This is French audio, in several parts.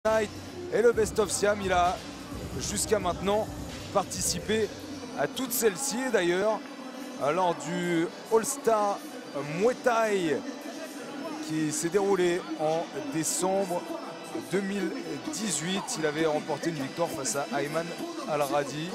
Night et le Best of Siam. Il a jusqu'à maintenant participé à toutes celles-ci. D'ailleurs, lors du All-Star Muay Thai qui s'est déroulé en décembre 2018, il avait remporté une victoire face à Ayman Al-Radi.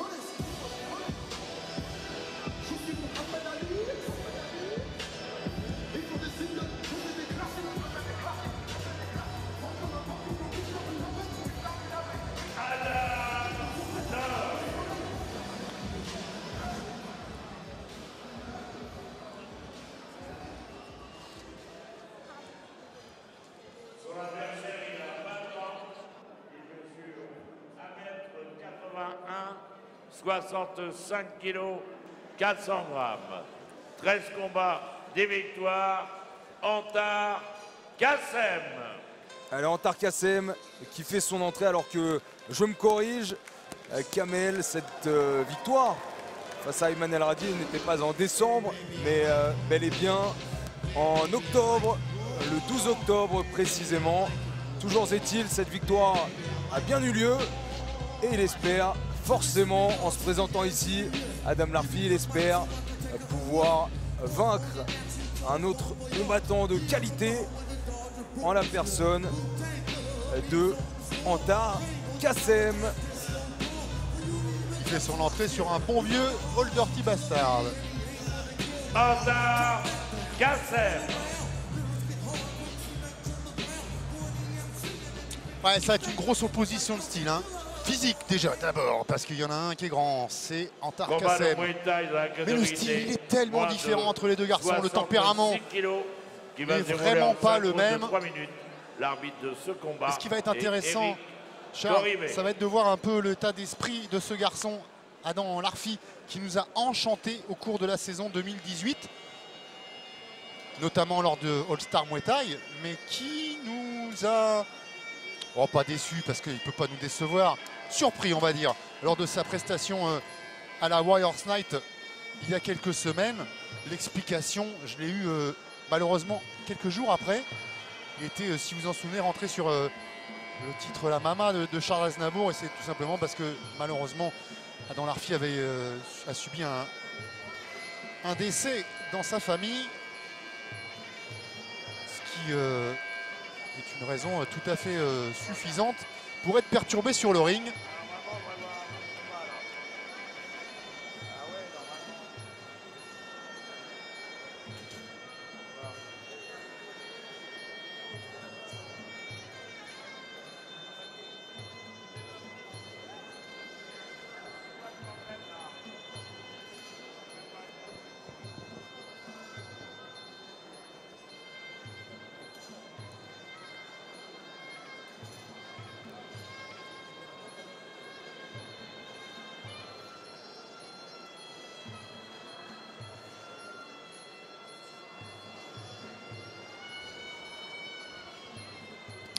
« 65 kg, 400 grammes. 13 combats, 10 victoires. Antar Kassem. Allez, Antar Kassem qui fait son entrée alors que je me corrige. Kamel, cette victoire face à Ayman El-Radi n'était pas en décembre, mais bel et bien en octobre, le 12 octobre précisément. Toujours est-il, cette victoire a bien eu lieu et il espère forcément, en se présentant ici, Adam Larfi, il espère pouvoir vaincre un autre combattant de qualité en la personne de Antar Kassem. Il fait son entrée sur un bon vieux Old Dirty Bastard. Antar Kassem. Ouais, ça va être une grosse opposition de style, hein. Physique déjà d'abord, parce qu'il y en a un qui est grand, c'est Antar Kassem. Mais le style, il est tellement différent entre les deux garçons, le tempérament n'est vraiment pas le même. Et ce qui va être intéressant, Charles, ça va être de voir un peu l'état d'esprit de ce garçon, Adam Larfi, qui nous a enchanté au cours de la saison 2018, notamment lors de All-Star Muay Thai, mais qui nous a... Oh, pas déçu parce qu'il ne peut pas nous décevoir. Surpris, on va dire, lors de sa prestation à la Warriors Night il y a quelques semaines. L'explication, je l'ai eue malheureusement quelques jours après. Il était, si vous en souvenez, rentré sur le titre La Mama de Charles Aznavour. Et c'est tout simplement parce que malheureusement, Adam Larfi a subi un décès dans sa famille. Ce qui... est une raison tout à fait suffisante pour être perturbé sur le ring.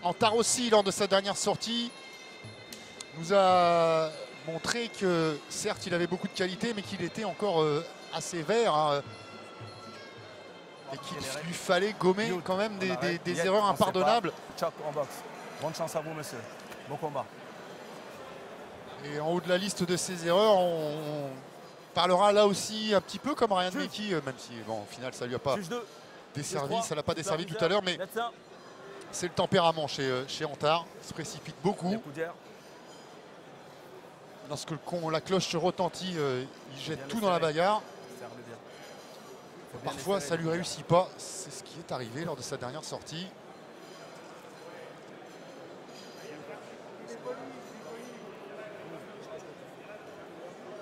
Antar aussi, lors de sa dernière sortie, nous a montré que certes il avait beaucoup de qualité, mais qu'il était encore assez vert, hein, et qu'il lui fallait gommer quand même des erreurs impardonnables. Bonne chance à vous, monsieur. Bon combat. Et en haut de la liste de ces erreurs, on parlera là aussi un petit peu comme Ryan Meki, même si bon, au final ça lui a pas desservi, ça l'a pas desservi tout à l'heure, mais c'est le tempérament chez Antar. Il se précipite beaucoup. Lorsque la cloche retentit, il jette tout dans la bagarre. Parfois, ça ne lui réussit pas. C'est ce qui est arrivé lors de sa dernière sortie.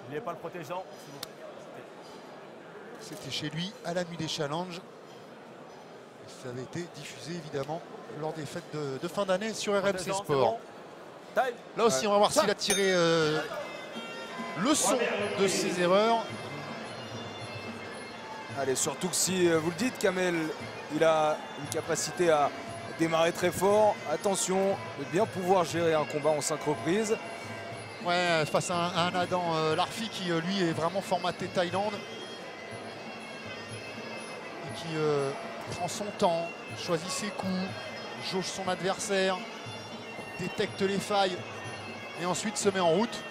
N'oubliez pas le protégeant. C'était chez lui à la nuit des challenges. Ça avait été diffusé évidemment lors des fêtes de fin d'année sur RMC Sport. Là aussi, on va voir s'il a tiré leçon de ses erreurs. Allez, surtout que si vous le dites, Kamel, il a une capacité à démarrer très fort. Attention de bien pouvoir gérer un combat en 5 reprises. Ouais, face à un Adam Larfi qui lui est vraiment formaté Thaïlande. Et qui prend son temps, choisit ses coups, jauge son adversaire. détecte les failles et ensuite se met en route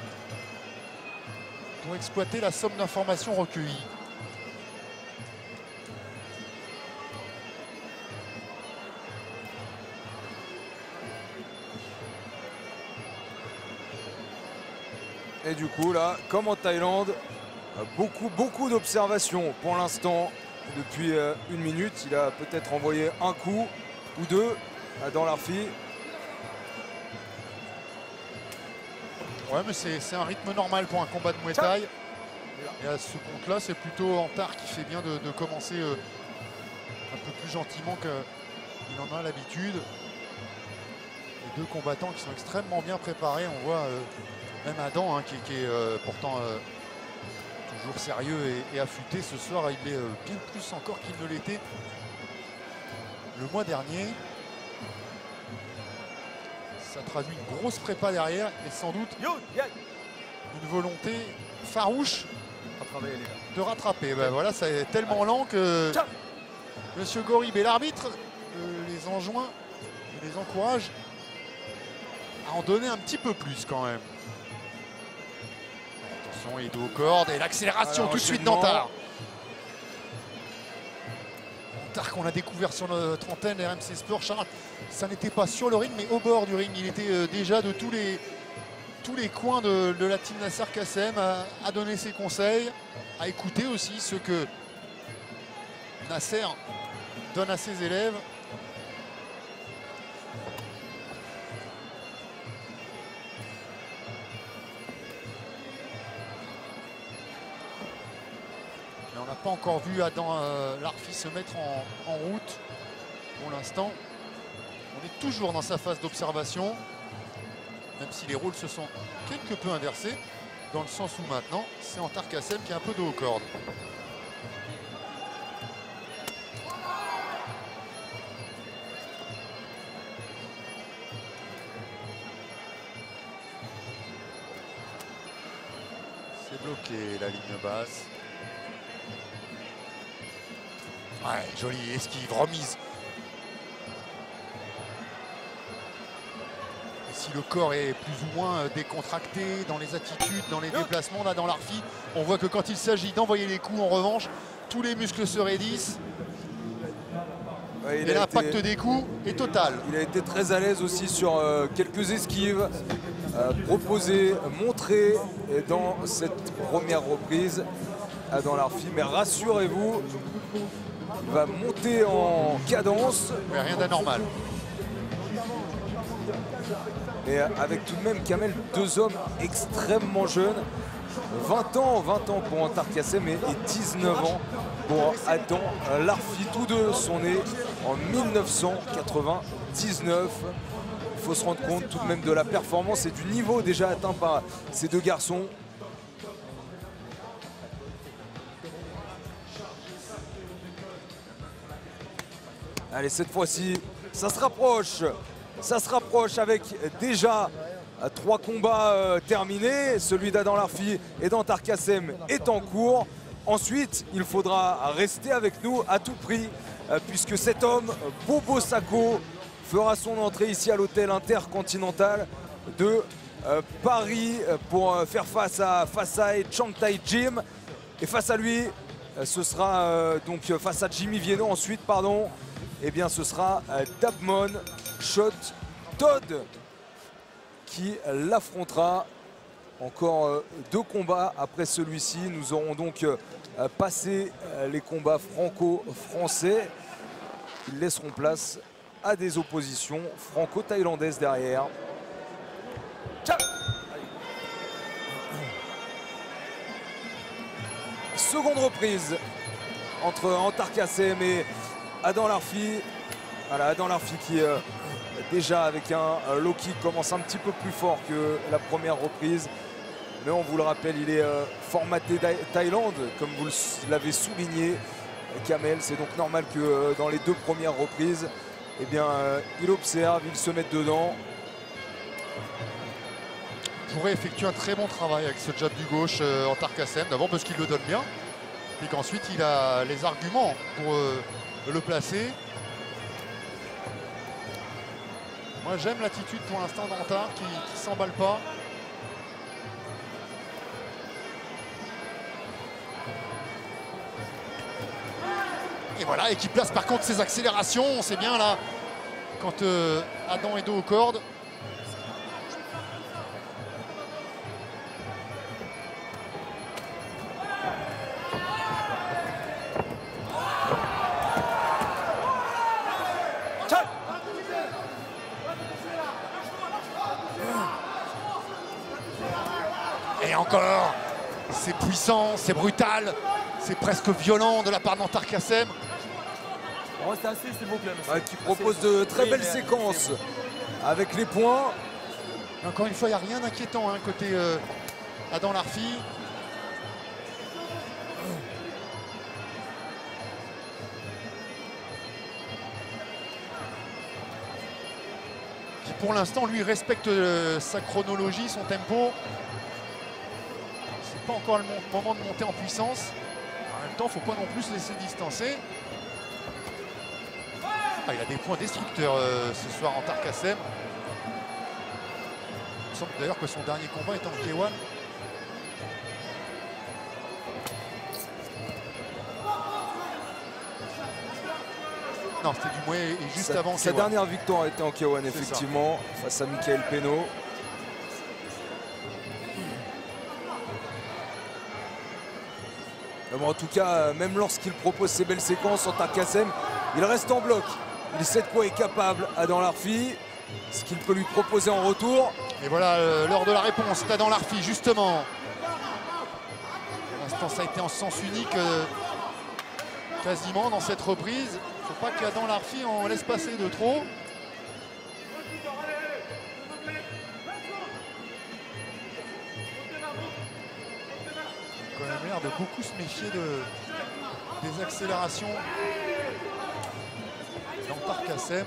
pour exploiter la somme d'informations recueillies. Et du coup là, comme en Thaïlande, beaucoup d'observations pour l'instant. Depuis 1 minute, il a peut-être envoyé un coup ou deux dans l'Arfi. Ouais, mais c'est un rythme normal pour un combat de Muay Thai. Et à ce compte-là, c'est plutôt Antar qui fait bien de commencer un peu plus gentiment qu'il en a l'habitude. Les deux combattants qui sont extrêmement bien préparés. On voit même Adam hein, qui est pourtant toujours sérieux et affûté. Ce soir, il est bien plus encore qu'il ne l'était le mois dernier. Ça traduit une grosse prépa derrière et sans doute une volonté farouche de rattraper. Ben voilà, c'est tellement lent que Monsieur Gorib et l'arbitre les enjoint et les encourage à en donner un petit peu plus quand même. Attention, il est aux cordes et l'accélération tout de suite d'Antar. Antar qu'on a découvert sur notre antenne RMC Sport, Charles, ça n'était pas sur le ring mais au bord du ring. Il était déjà de tous les coins de la team Nasser Kassem à donner ses conseils, à écouter aussi ce que Nasser donne à ses élèves. Mais on n'a pas encore vu Adam l'Arfi se mettre en route pour l'instant. On est toujours dans sa phase d'observation, même si les rôles se sont quelque peu inversés, dans le sens où maintenant, c'est Antar Kassem qui est un peu de haut corde. C'est bloqué la ligne basse. Ouais, jolie esquive, remise. Si le corps est plus ou moins décontracté dans les attitudes, dans les déplacements, là dans l'Arfi, on voit que quand il s'agit d'envoyer les coups, en revanche, tous les muscles se raidissent. Ouais, et l'impact des coups est total. Il a été très à l'aise aussi sur quelques esquives proposées, montrées dans cette première reprise dans l'Arfi. Mais rassurez-vous, il va monter en cadence. Mais rien d'anormal. Et avec tout de même Kamel, deux hommes extrêmement jeunes. 20 ans pour Antar Kassem et 19 ans pour Adam l'Arfi. Tous deux sont nés en 1999. Il faut se rendre compte tout de même de la performance et du niveau déjà atteint par ces deux garçons. Allez, cette fois-ci, ça se rapproche. Ça se rapproche avec déjà 3 combats terminés. Celui d'Adam l'Arfi et d'Antar Kassem est en cours. Ensuite, il faudra rester avec nous à tout prix puisque cet homme, Bobo Sacco, fera son entrée ici à l'hôtel Intercontinental de Paris pour faire face à Fasai Changtai Jim. Et face à lui, ce sera donc face à Jimmy Vienno ensuite, pardon. Eh bien, ce sera Dabmon Shot Todd qui l'affrontera. Encore 2 combats après celui-ci. Nous aurons donc passé les combats franco-français. Ils laisseront place à des oppositions franco-thaïlandaises derrière. Ciao. Seconde reprise entre Antar Kassem et Adam l'Arfi. Voilà, Adam l'Arfi qui déjà avec un low kick commence un petit peu plus fort que la première reprise. Mais on vous le rappelle, il est formaté Thaïlande, comme vous l'avez souligné, Kamel. C'est donc normal que dans les 2 premières reprises, eh bien, il observe, il se met dedans. Il pourrait effectuer un très bon travail avec ce jab du gauche Antar Kassem. D'abord parce qu'il le donne bien, et qu'ensuite il a les arguments pour le placer. Moi j'aime l'attitude pour l'instant d'Antar qui ne s'emballe pas. Et voilà, et qui place par contre ses accélérations. On sait bien là, quand Adam est dos aux cordes. Et encore, c'est puissant, c'est brutal, c'est presque violent de la part d'Antar Kassem. Restez assis, s'il vous plaît, monsieur. Qui propose de très belles séquences avec les points. Encore une fois, il n'y a rien d'inquiétant hein, côté Adam Larfi. Qui pour l'instant, lui, respecte sa chronologie, son tempo. C'est pas encore le moment de monter en puissance. En même temps, il ne faut pas non plus se laisser distancer. Ah, il a des points destructeurs ce soir Antar Kassem. Il me semble d'ailleurs que son dernier combat est en K1. Non, c'était du Muay et juste avant Sa K1. dernière victoire était en K1 effectivement, face à Michael Peno. En tout cas, même lorsqu'il propose ces belles séquences, Antar Kassem, il reste en bloc. Il sait de quoi est capable Adam Larfi, ce qu'il peut lui proposer en retour. Et voilà l'heure de la réponse, Adam Larfi justement. Pour l'instant, ça a été en sens unique quasiment dans cette reprise. Il ne faut pas qu'Adam Larfi en laisse passer de trop. Il a quand même l'air de beaucoup se méfier des accélérations d'Antar Kassem.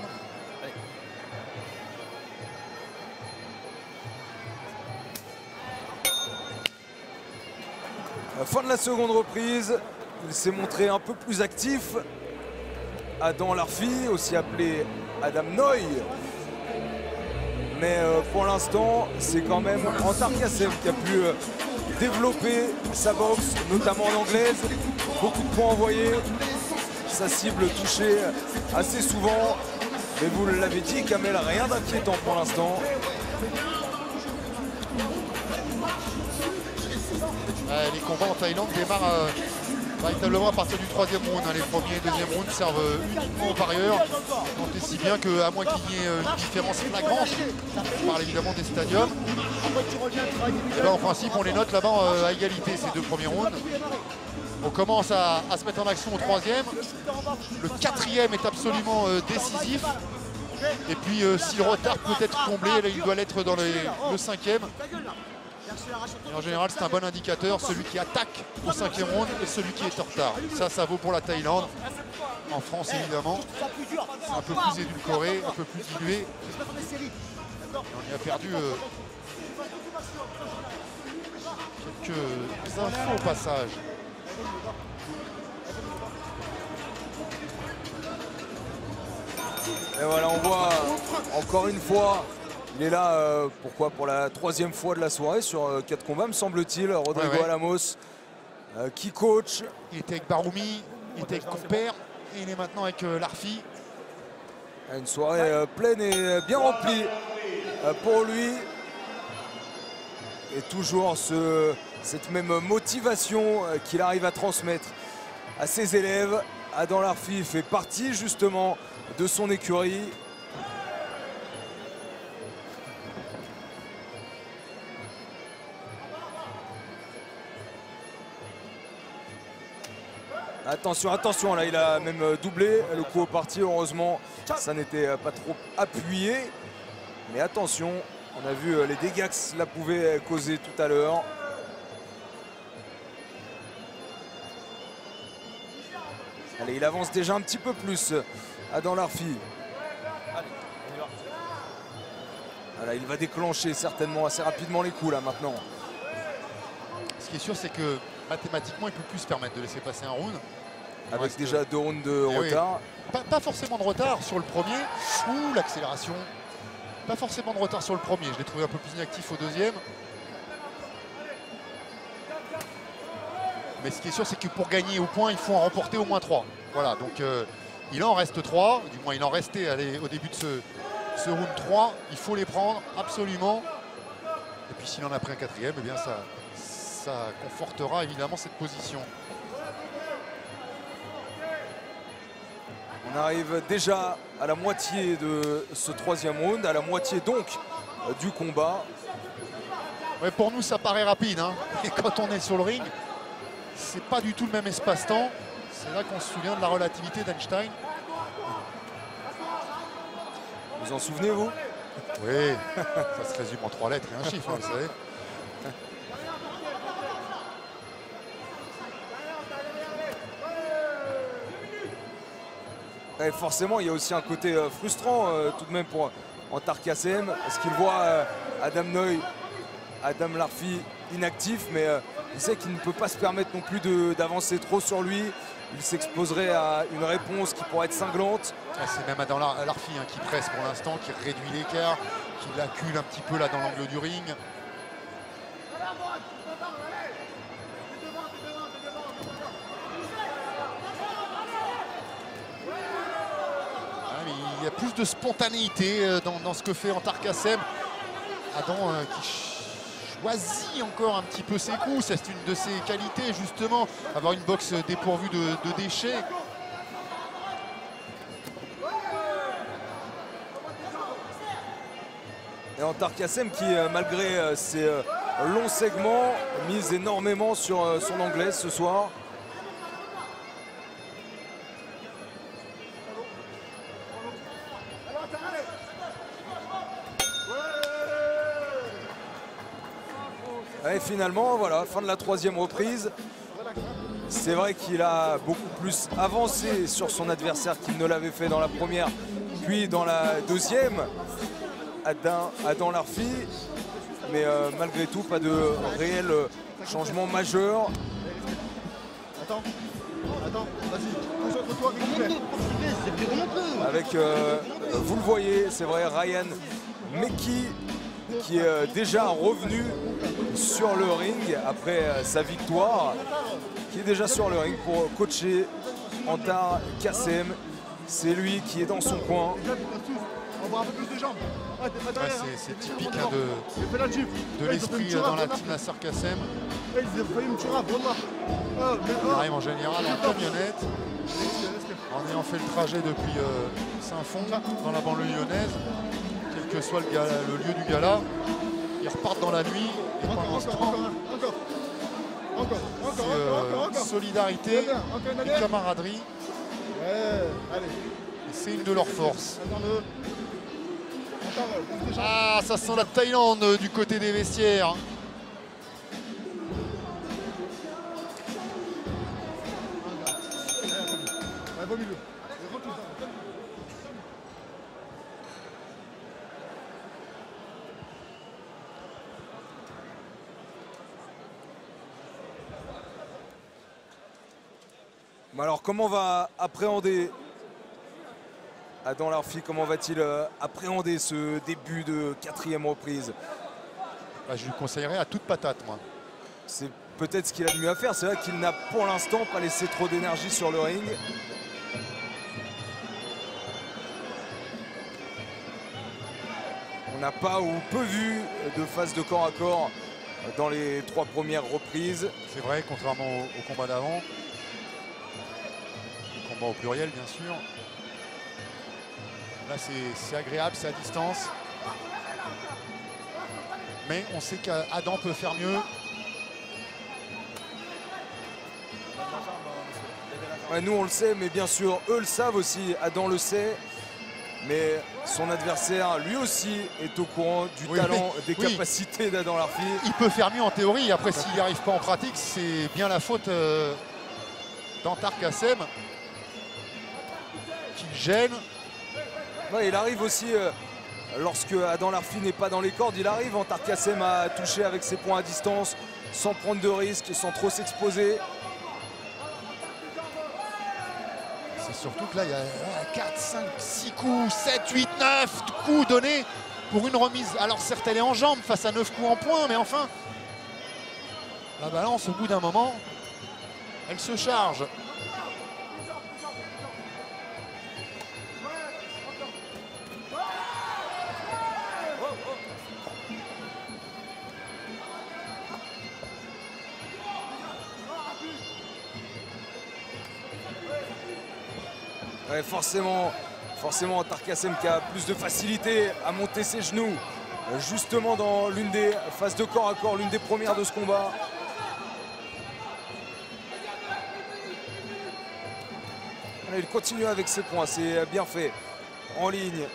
Fin de la seconde reprise, il s'est montré un peu plus actif. Adam Larfi, aussi appelé Adam Noy. Mais pour l'instant, c'est quand même Antar Kassem qui a pu développer sa boxe, notamment en anglaise. Beaucoup de points envoyés, sa cible touchée assez souvent. Mais vous l'avez dit, Kamel, rien d'inquiétant pour l'instant. Les combats en Thaïlande démarrent véritablement à partir du troisième round. Les premiers et deuxième rounds servent uniquement aux parieurs. Tant et si bien qu'à moins qu'il y ait une différence flagrante, on parle évidemment des stadiums, et ben, en principe on les note là-bas à égalité ces deux premiers rounds. On commence à se mettre en action au troisième. Le quatrième est absolument décisif. Et puis si le retard peut être comblé, là, il doit l'être dans le cinquième. Et en général, c'est un bon indicateur, celui qui attaque au cinquième round et celui qui est en retard. Ça vaut pour la Thaïlande. En France, évidemment, c'est un peu plus édulcoré, un peu plus dilué. Et on y a perdu quelques infos au passage. Et voilà, on voit encore une fois, il est là pour la troisième fois de la soirée sur 4 combats, me semble-t-il. Rodrigo Alamos qui coach. Il était avec Baroumi, il était avec Compère et il est maintenant avec Larfi. Une soirée pleine et bien remplie pour lui. Et toujours cette même motivation qu'il arrive à transmettre à ses élèves. Adam Larfi fait partie justement de son écurie. Attention, attention, là il a même doublé le coup au parti. Heureusement, ça n'était pas trop appuyé. Mais attention, on a vu les dégâts que cela pouvait causer tout à l'heure. Allez, il avance déjà un petit peu plus, Adam Larfi. Voilà, il va déclencher certainement assez rapidement les coups là maintenant. Ce qui est sûr, c'est que mathématiquement, il ne peut plus se permettre de laisser passer un round. Avec déjà 2 rounds de retard. Oui. Pas forcément de retard sur le premier. Ouh, l'accélération. Pas forcément de retard sur le premier, je l'ai trouvé un peu plus inactif au deuxième. Mais ce qui est sûr, c'est que pour gagner au point, il faut en remporter au moins 3. Voilà, donc il en reste 3, du moins il en restait au début de ce round 3. Il faut les prendre absolument. Et puis s'il en a pris un quatrième, eh bien ça confortera évidemment cette position. On arrive déjà à la moitié de ce troisième round, à la moitié donc du combat. Ouais, pour nous, ça paraît rapide, hein. Et quand on est sur le ring, c'est pas du tout le même espace-temps. C'est là qu'on se souvient de la relativité d'Einstein. Vous en souvenez, vous? Oui, ça se résume en 3 lettres et un chiffre, hein, vous savez. Et forcément, il y a aussi un côté frustrant tout de même pour Antar Kassem, parce qu'il voit Adam Larfi inactif, mais il sait qu'il ne peut pas se permettre non plus d'avancer trop sur lui. Il s'exposerait à une réponse qui pourrait être cinglante. C'est même Adam Larfi qui presse pour l'instant, qui réduit l'écart, qui l'accule un petit peu là dans l'angle du ring. Il y a plus de spontanéité dans ce que fait Antar Kassem. Adam qui choisit encore un petit peu ses coups. C'est une de ses qualités justement, avoir une boxe dépourvue de déchets. Et Antar Kassem qui, malgré ses longs segments, mise énormément sur son anglaise ce soir. Et finalement, voilà, fin de la troisième reprise. C'est vrai qu'il a beaucoup plus avancé sur son adversaire qu'il ne l'avait fait dans la première, puis dans la deuxième, Adam Larfi. Mais malgré tout, pas de réel changement majeur. Attends, vas-y, concentre-toi, avec, vous le voyez, c'est vrai, Ryan Meki qui est déjà revenu sur le ring après sa victoire, qui est déjà sur le ring pour coacher Antar Kassem. C'est lui qui est dans son coin. C'est typique de l'esprit dans la team Nasser Kassem. Il arrive en général en camionnette, en ayant fait le trajet depuis Saint-Fond, dans la banlieue lyonnaise, quel que soit le lieu du gala. Ils repartent dans la nuit et pendant ce temps, c'est solidarité et camaraderie. Et c'est une de leurs forces. Ah, ça sent la Thaïlande du côté des vestiaires. Alors comment va appréhender Adam Larfi, comment va-t-il appréhender ce début de quatrième reprise? Je lui conseillerais à toute patate, moi. C'est peut-être ce qu'il a de mieux à faire. C'est vrai qu'il n'a pour l'instant pas laissé trop d'énergie sur le ring. On n'a pas ou peu vu de phase de corps à corps dans les 3 premières reprises. C'est vrai, contrairement au combat d'avant. Combat au pluriel, bien sûr. Là, c'est agréable, c'est à distance. Mais on sait qu'Adam peut faire mieux. Ouais, nous, on le sait, mais bien sûr, eux le savent aussi. Adam le sait. Mais son adversaire, lui aussi, est au courant du talent, des capacités d'Adam Larfi. Il peut faire mieux en théorie. Après, s'il n'y arrive pas en pratique, c'est bien la faute d'Antar Kassem qui gêne. Ouais, il arrive aussi, lorsque Adam Larfi n'est pas dans les cordes, il arrive Antar Kassem à toucher avec ses points à distance, sans prendre de risques, sans trop s'exposer. C'est surtout que là, il y a 4, 5, 6 coups, 7, 8, 9 coups donnés pour une remise. Alors certes, elle est en jambes face à 9 coups en poing, mais enfin, la balance, au bout d'un moment, elle se charge. Ouais, forcément, Tarkassem qui a plus de facilité à monter ses genoux, justement dans l'une des phases de corps à corps, l'une des premières de ce combat. Il continue avec ses points, c'est bien fait, en ligne.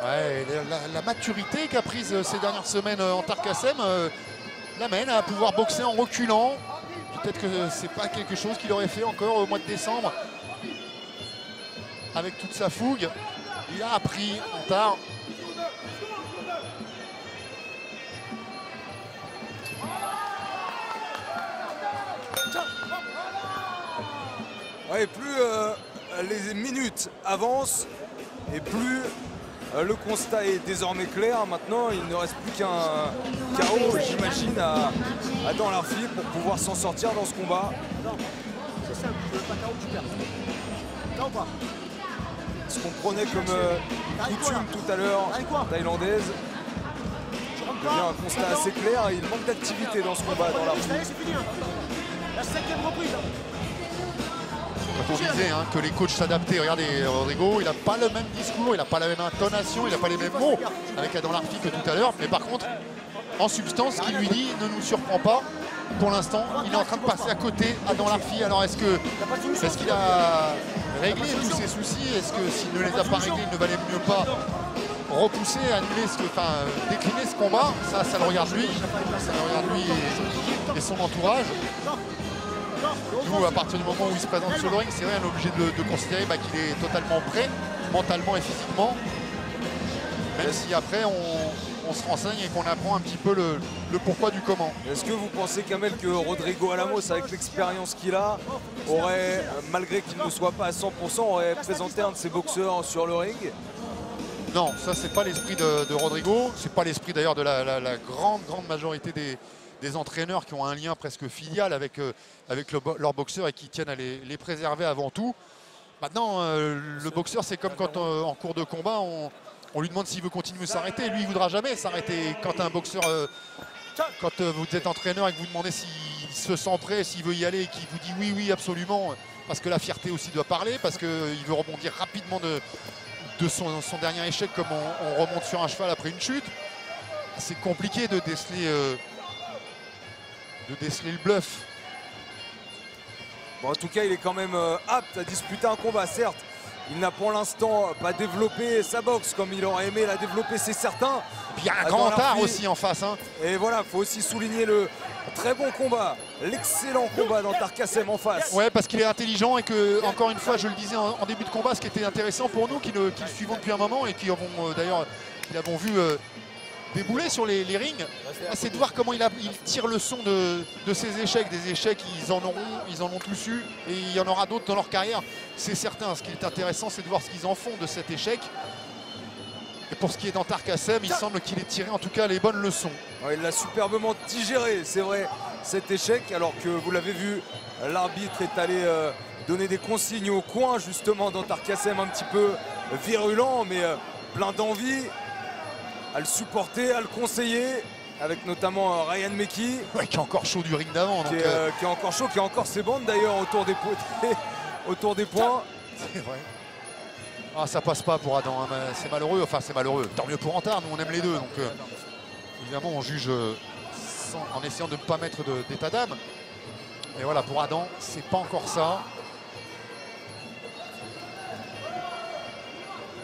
Ouais, la maturité qu'a prise ces dernières semaines en Tarkassem l'amène à pouvoir boxer en reculant. Peut-être que c'est pas quelque chose qu'il aurait fait encore au mois de décembre. Avec toute sa fougue, il a appris en tard. Ouais, plus les minutes avancent et plus le constat est désormais clair. Maintenant, il ne reste plus qu'un KO, j'imagine, à Dan Larfi pour pouvoir s'en sortir dans ce combat. C'est simple, tu veux pas KO, tu perds. KO ou pas? Ce qu'on prenait comme coutume tout à l'heure thaïlandaise devient un constat assez clair. Il manque d'activité dans ce combat dans Larfi. Ça y est, c'est fini. La 5e reprise. Quand on disait que les coachs s'adaptaient, regardez Rodrigo, il n'a pas le même discours, il n'a pas la même intonation, il n'a pas les mêmes mots avec Adam Larfi que tout à l'heure. Mais par contre, en substance, ce qu'il lui dit ne nous surprend pas. Pour l'instant, il est en train de passer à côté Adam Larfi. Alors est-ce qu'il a réglé tous ses soucis? Est-ce que s'il ne les a pas réglés, il ne valait mieux pas repousser, annuler, décliner ce combat? Ça le regarde lui. Ça le regarde lui et son entourage. D'où, à partir du moment où il se présente sur le ring, c'est vrai, on est obligé de considérer qu'il est totalement prêt, mentalement et physiquement. Même si après, on se renseigne et qu'on apprend un petit peu le pourquoi du comment. Est-ce que vous pensez, Kamel, que Rodrigo Alamos, avec l'expérience qu'il a, aurait, malgré qu'il ne soit pas à 100%, aurait présenté un de ses boxeurs sur le ring? Non, ça c'est pas l'esprit de Rodrigo. C'est pas l'esprit d'ailleurs de la grande majorité des entraîneurs qui ont un lien presque filial avec leurs boxeurs et qui tiennent à les préserver avant tout. Maintenant, le boxeur, c'est comme quand en cours de combat, on lui demande s'il veut continuer ou s'arrêter. Lui, il ne voudra jamais s'arrêter. Quand un boxeur, quand vous êtes entraîneur et que vous demandez s'il se sent prêt, s'il veut y aller et qu'il vous dit oui, oui, absolument, parce que la fierté aussi doit parler, parce qu'il veut rebondir rapidement de son dernier échec, comme on remonte sur un cheval après une chute. C'est compliqué de déceler le bluff. Bon, en tout cas, il est quand même apte à disputer un combat, certes. Il n'a pour l'instant pas développé sa boxe comme il aurait aimé la développer, c'est certain. Puis il y a un grand art aussi en face. Et voilà, il faut aussi souligner le très bon combat, l'excellent combat dans Tarkassem en face. Ouais, parce qu'il est intelligent et que, encore une fois, je le disais en début de combat, ce qui était intéressant pour nous, qui le suivons depuis un moment et qui avons d'ailleurs vu débouler sur les rings, c'est de voir comment il tire le son de ses échecs. Des échecs, ils en ont tous eu et il y en aura d'autres dans leur carrière, c'est certain. Ce qui est intéressant, c'est de voir ce qu'ils en font de cet échec. Et pour ce qui est dans Tarkassem, il semble qu'il ait tiré en tout cas les bonnes leçons. Ouais, il l'a superbement digéré, c'est vrai, cet échec, alors que vous l'avez vu, l'arbitre est allé donner des consignes au coin, justement, dans Tarkassem, un petit peu virulent, mais plein d'envie à le supporter, à le conseiller, avec notamment Ryan Meki. Ouais, qui est encore chaud du ring d'avant. Qui est encore chaud, qui a encore ses bandes d'ailleurs autour des points. C'est vrai. Ah, ça passe pas pour Adam, hein. C'est malheureux, enfin c'est malheureux. Tant mieux pour Antard, nous on aime les deux. Donc évidemment on juge en essayant de ne pas mettre d'état d'âme. Mais voilà, pour Adam, c'est pas encore ça.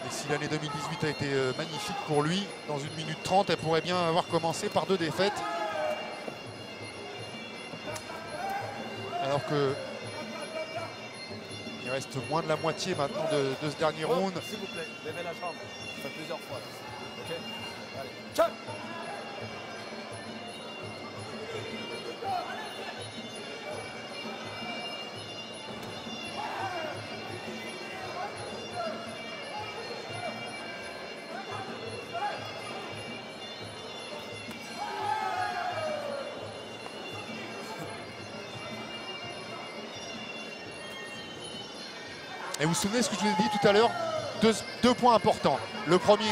Et si l'année 2018 a été magnifique pour lui, dans 1 minute 30, elle pourrait bien avoir commencé par 2 défaites. Alors que il reste moins de la moitié maintenant de ce dernier round. S'il vous plaît, levez la jambe. Ça fait plusieurs fois. Ok. Allez. Ciao. Et vous vous souvenez ce que je vous ai dit tout à l'heure, deux points importants. Le premier,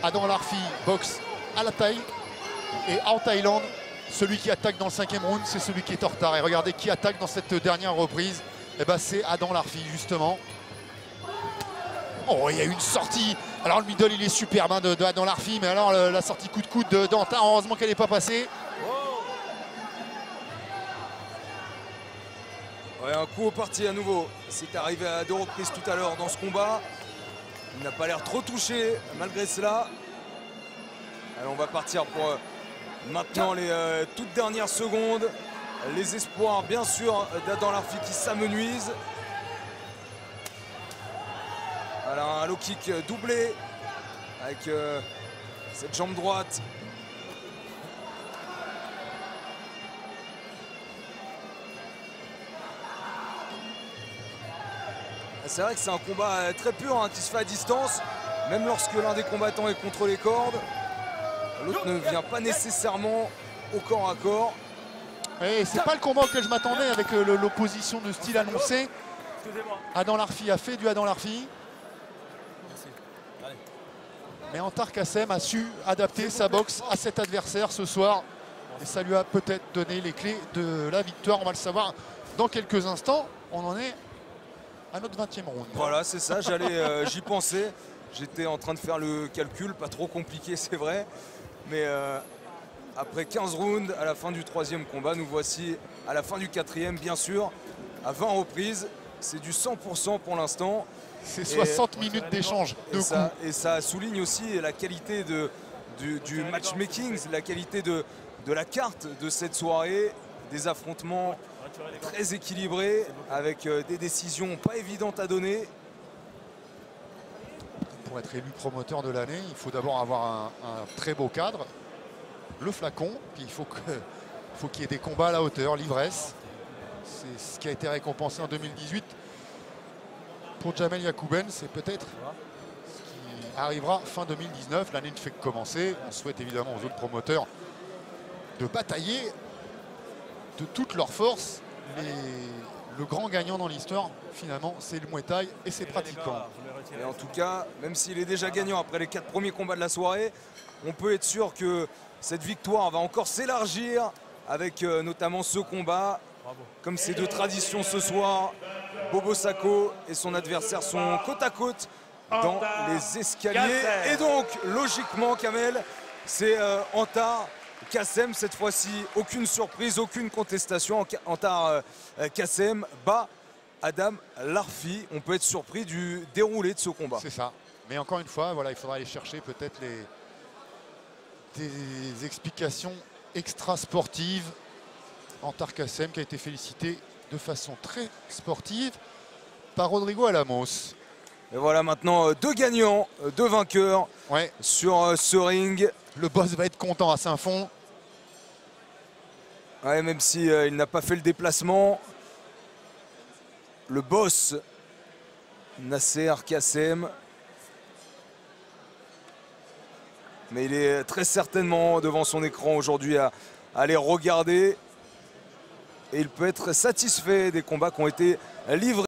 Adam Larfi boxe à la taille. Et en Thaïlande, celui qui attaque dans le 5e round, c'est celui qui est en retard. Et regardez qui attaque dans cette dernière reprise. Et ben c'est Adam Larfi justement. Oh, il y a une sortie. Alors le middle il est superbe hein, de Adam Larfi. Mais alors la sortie coup de coude d'Antard, heureusement qu'elle n'est pas passée. Ouais, un coup au parti à nouveau. C'est arrivé à 2 reprises tout à l'heure dans ce combat. Il n'a pas l'air trop touché malgré cela. Allez, on va partir pour maintenant les toutes dernières secondes. Les espoirs bien sûr d'Adam Larfi qui s'amenuisent. Voilà, un low kick doublé avec cette jambe droite. C'est vrai que c'est un combat très pur hein, qui se fait à distance, même lorsque l'un des combattants est contre les cordes. L'autre ne vient pas nécessairement au corps à corps. Et c'est pas le combat auquel je m'attendais avec l'opposition de style annoncé. Adam Larfi a fait du Adam Larfi. Mais Antar Kassem a su adapter sa boxe à cet adversaire ce soir. Et ça lui a peut-être donné les clés de la victoire. On va le savoir dans quelques instants. On en est à notre 20e round. Voilà, c'est ça, j'y pensais. J'étais en train de faire le calcul, pas trop compliqué, c'est vrai. Mais après 15 rounds, à la fin du 3e combat, nous voici à la fin du 4e, bien sûr, à 20 reprises. C'est du 100% pour l'instant. C'est 60 minutes d'échange de coups. Et ça souligne aussi la qualité du matchmaking, la qualité de la carte de cette soirée, des affrontements très équilibrés, avec des décisions pas évidentes à donner. Pour être élu promoteur de l'année, il faut d'abord avoir un très beau cadre, le flacon, puis il faut qu'il y ait des combats à la hauteur, l'ivresse. C'est ce qui a été récompensé en 2018. Pour Jamel Yacouben, c'est peut-être ce qui arrivera fin 2019. L'année ne fait que commencer. On souhaite évidemment aux autres promoteurs de batailler de toutes leurs forces. Mais le grand gagnant dans l'histoire, finalement, c'est le Muay Thai et ses pratiquants. Et en tout cas, même s'il est déjà gagnant après les 4 premiers combats de la soirée, on peut être sûr que cette victoire va encore s'élargir avec notamment ce combat. Comme c'est de tradition ce soir, Bobo Sacco et son adversaire sont côte à côte dans les escaliers. Et donc, logiquement, Kamel, c'est Antar Kassem. Cette fois-ci, aucune surprise, aucune contestation. Antar Kassem bat Adam Larfi. On peut être surpris du déroulé de ce combat. C'est ça. Mais encore une fois, voilà, il faudra aller chercher peut-être des explications extra-sportives. Antar Kassem qui a été félicité de façon très sportive par Rodrigo Alamos. Et voilà maintenant 2 gagnants, 2 vainqueurs sur ce ring. Le boss va être content à Saint-Fond. Ouais, même si il n'a pas fait le déplacement. Le boss Nasser Kassem. Mais il est très certainement devant son écran aujourd'hui à les regarder. Et il peut être satisfait des combats qui ont été livrés.